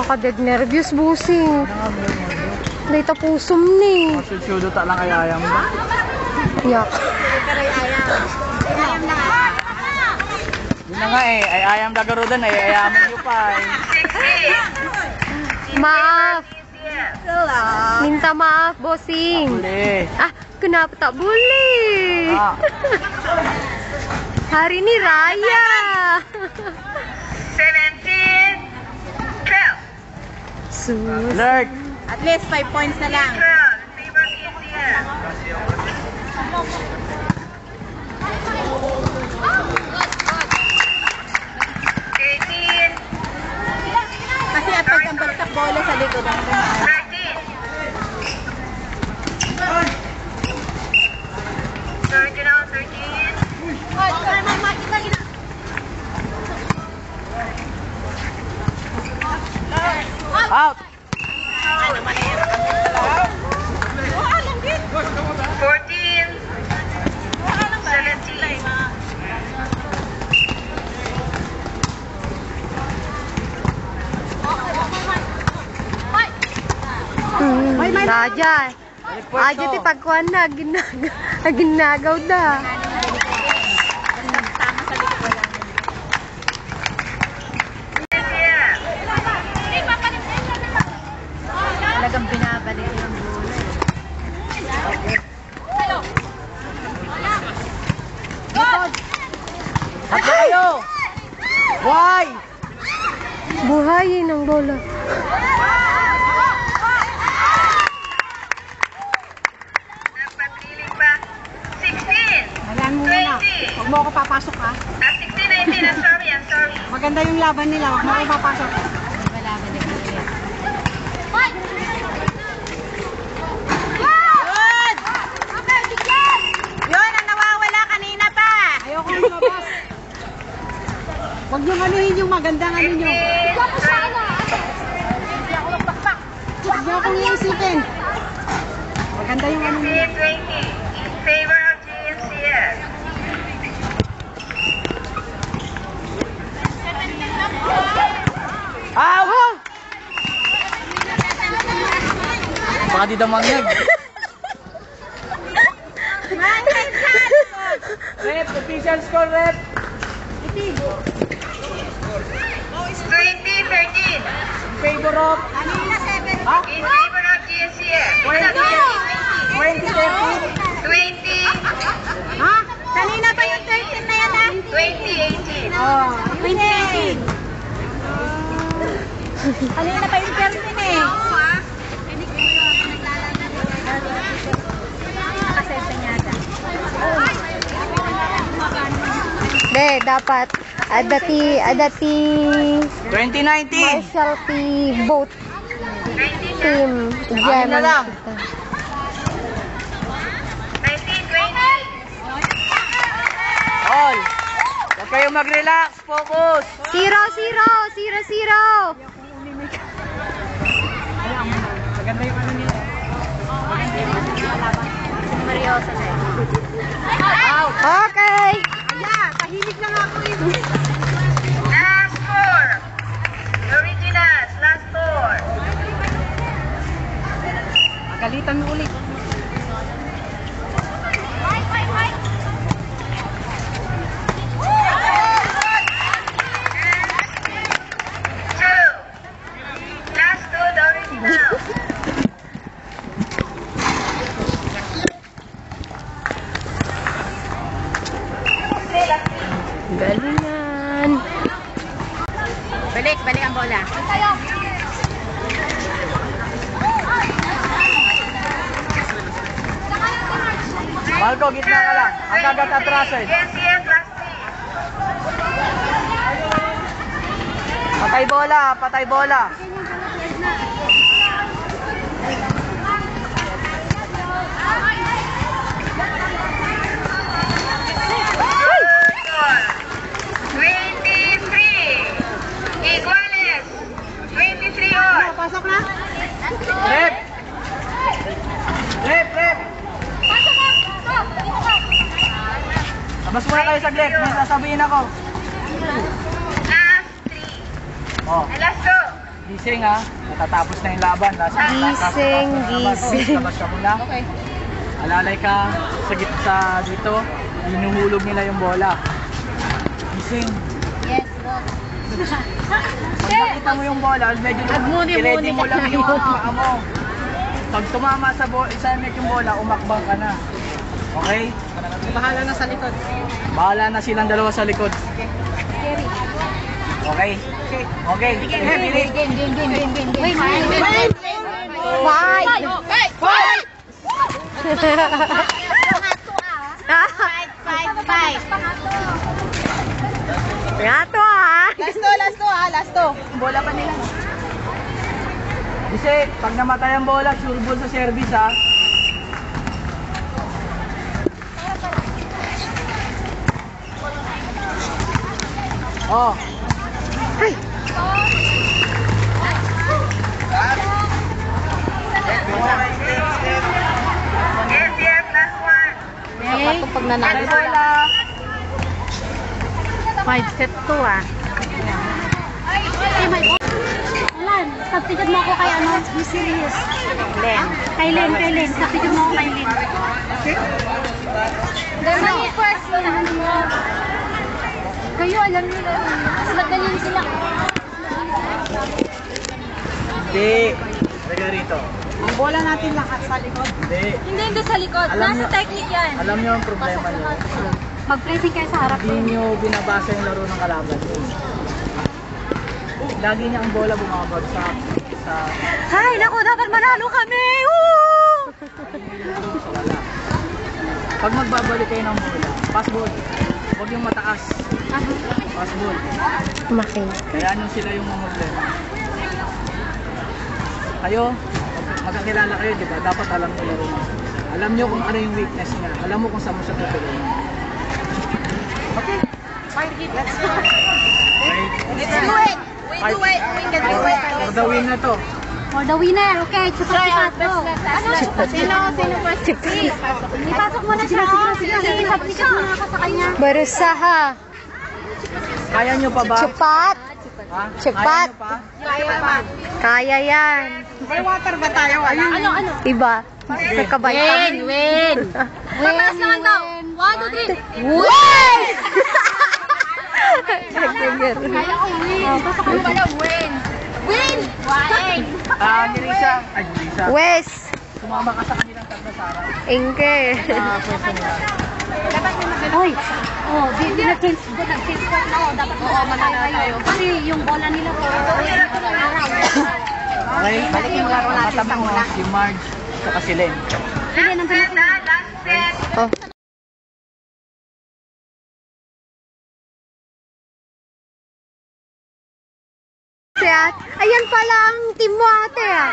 Nakaka-dead nervous, busing. Dahil tapusom ni. Sudo ta lang ay ayam ba? Yak. Pero ayam. Ayam na nga. Yun na nga eh, ay ayam dagarudan ay ayaman nyo pa eh. Maaf. Minta maaf, bossing. Boleh. Ah, kenapa tak boleh? Ah. Hari ni raya. 17, 12. Sus. Alert! At least 5 points na lang. 12. Favor PNCF. Kasi at pag ang bagsak bola sa likod ang 13. 13 out, 13. Out! 14. 17. Raja. Aja ti pagkuhan na, ginagaw da. Talagang binabalik yung bola. Hatlo kayo! Why? Buhayin ang bola. Nagpapiling pa. 16. Alam mo na. 20. Huwag mo ako papasok ha. 16, 19. I'm sorry, I'm sorry. Maganda yung laban nila. Huwag mo ako papasok. Yun ang nawawala kanina pa. Ayoko nang labas. Huwag nyo anuhin yung magandang ano nyo. Huwag nyo akong iisipin. Maganda yung ano nyo. 20. In favor of GNCF. Ow! Baka di damangyag. Rep, official score, rep. 20, 13. In favor of... Ha? In favor of GNCF. 20, 13. 20. Ha? Kanina pa yung 13 na yan ha? 2018. Oh, 2018. Kanina pa yung 13 eh. De, dapat ada ti 2019. martial ti boat team. Akin na lang. 1920. All. Huwag kayong mag-relax. Focus. 0-0, 0-0. Maganda yung ano nila. Mariosa na yun. Out. Okay. Aya, tahimik na nga ako eh. Last four. The originals, last four. Magalitan mo ulit. Two. Last two, the originals. Galingan. Balik ang bola. Malco, gitna ka lang. Ang kagat atrasan. GNCF, last three. Patay bola, patay bola. Score. 23. Iguales. 23 all. Pasok na? Rep. Rep, rep. Labas muna kayo saglit. May sasabihin ako. Last three. Oh. Last two. Gising ha. Natatapos na yung laban. Gising, gising. Labas ka muna. Okay. Alalay ka sa gitsa dito. Hinuhulog nila yung bola. Gising. Yes, boss. Pag nakita mo yung bola, medyo i-ready mo lang yung paa mo. Pag tumama sa net yung bola, umakbang ka na. Okay? Bahala na sa likod. Bahala na silang dalawa sa likod. Okay? Okay. Game. Wait. Nga to ah. Last to. Bola pa nila. Kasi pag namatay ang bola, sure ball sa service ha. Oh. Ay. Sapat ko pag nanalo sila. Bola. 5 set to ah. Alan, substitute mo ako kay ano, Miss Sirius. Len. Kay Len. Substitute mo ako kay Len. Ano? First na mo. Kayo, alam niyo na. Mas magaling sila. Hindi. Halika rito. Ang bola natin lahat sa likod. Hindi. Hindi sa likod. Alam Nasa nyo- technique yan. Alam niyo ang problema niyo. Mag-pressing kayo sa harap. Hindi niyo binabasa yung laro ng kalaban niyo. Lagi niya ang bola bumabagsak sa Ay, naku, dapat manalo kami. Woo! sa wala. Pag magbabalik kayo ng bola, pass ball. Huwag yung mataas. Pass ball. Makin. Kaya nyo sila yung mga problema. Kayo, magkakilala kayo, di ba? Dapat alam nyo laro. Alam nyo kung ano yung weakness niya. Alam mo kung saan mo siya tutulungan. Okay. Let's go. Okay. Let's do it. We do it. We can do it. For the win na to. For the winner, okay. Sipat go. Sino first? Ipasok mo na siya. Sige, substitute mo na ako sa kanya. Barusa ha. Kaya nyo pa ba? Chupat. Ha? Chupat. Kaya nyo pa? Kaya pa. Kaya yan. May water ba tayo? Ano? Iba. Nagkabay. Win. Papas naman daw. 1, 2, 3. Win! Kaya ko win. Pasok ko pala win. Win! Win! Nirisa. Ay, Nirisa. Wes. Sumama ka sa kanilang tatlo, Sarah. Inke. Sa pwesto nila. Hoy. Oh, di na-change ko. Nag-change ko na ako. Dapat mo manalo tayo. Kasi yung bola nila po. Okay? Balik yung laro natin sa Matabi mo una. si Marge at si Len. Sige, nang Oh. Ayan pala ang team mo ate ah.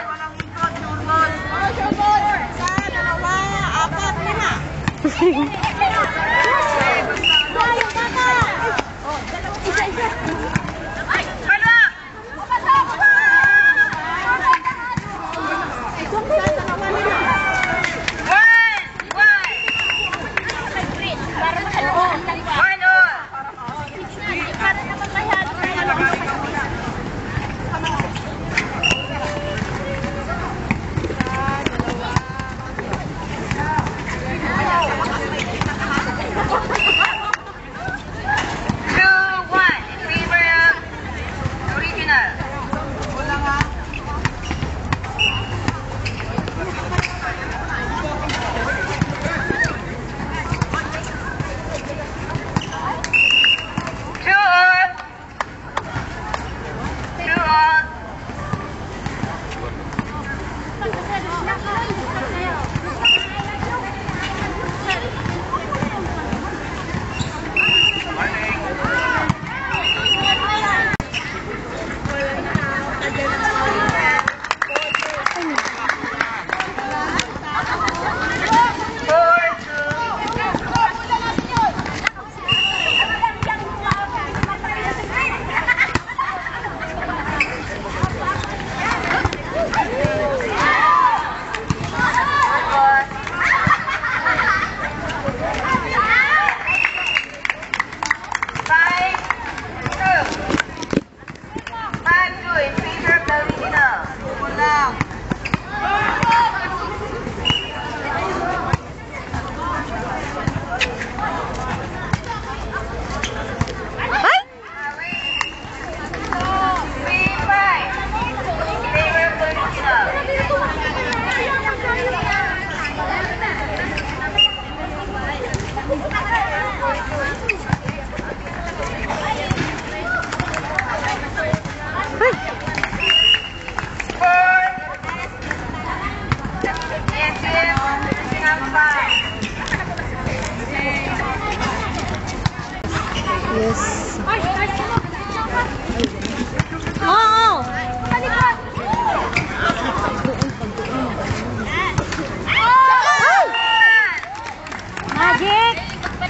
Magic! 5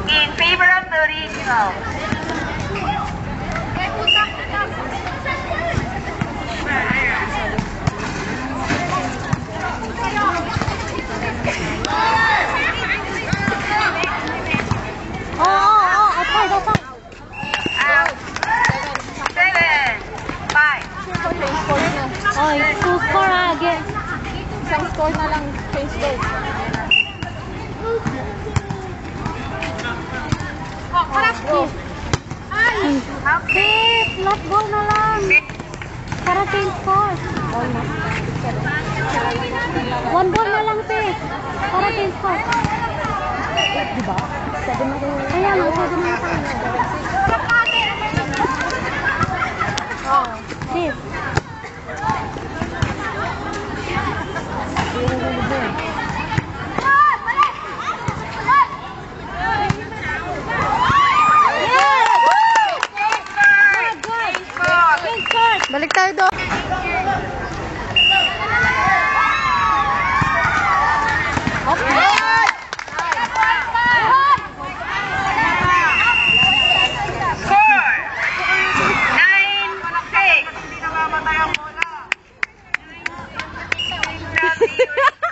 in favor of the original. Outside. Out. 7, 5. Oy, 2 score again. Isang score na lang, change goal. Sis, last ball na lang. Para change score. 1 ball na lang, sis. Para change score. Diba? Kaya nga, 7 na tayo. Sis. Balik tayo doon. Score 9-6. Hindi namamatay ang bola.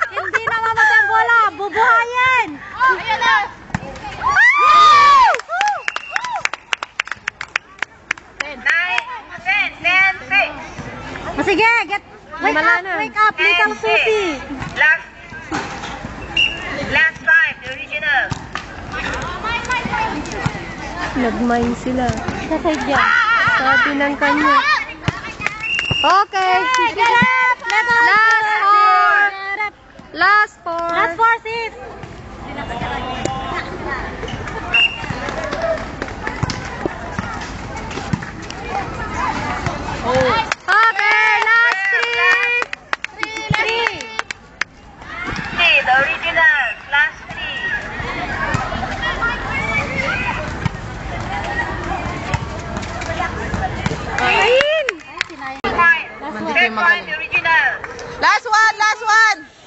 Hindi namamatay ang bola. Bubuhayin. Ayan na. 10-6. Sige, wake Wala up, na. wake up, little Susie. Last time, the original. Nag-mine sila. Kasay dyan. Sabi ng kanya. Okay. Get up! Last four. Last four. Last four, sis. Okay, last three. See, the original. Last 3. Ayun. 5. Take 1, the original. Last one!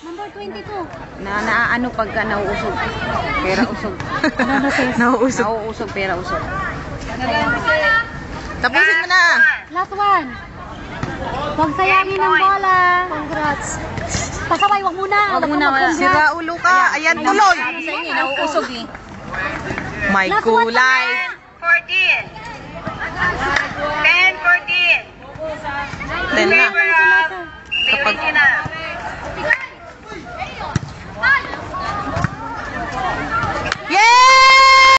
Number 22. Ano pagka nauusog? Pera usog. Ano, sis? Nauusog, pera usog. Tapusin mo na. Last one. Huwag sayangin ang bola. Congrats. Pasaway, wag muna. Wag muna, wala. Sira ulo ka. Ayan, tuloy. Sa inyo, nauusog eh. May Last one kulay. 14. 10-14. 10 na.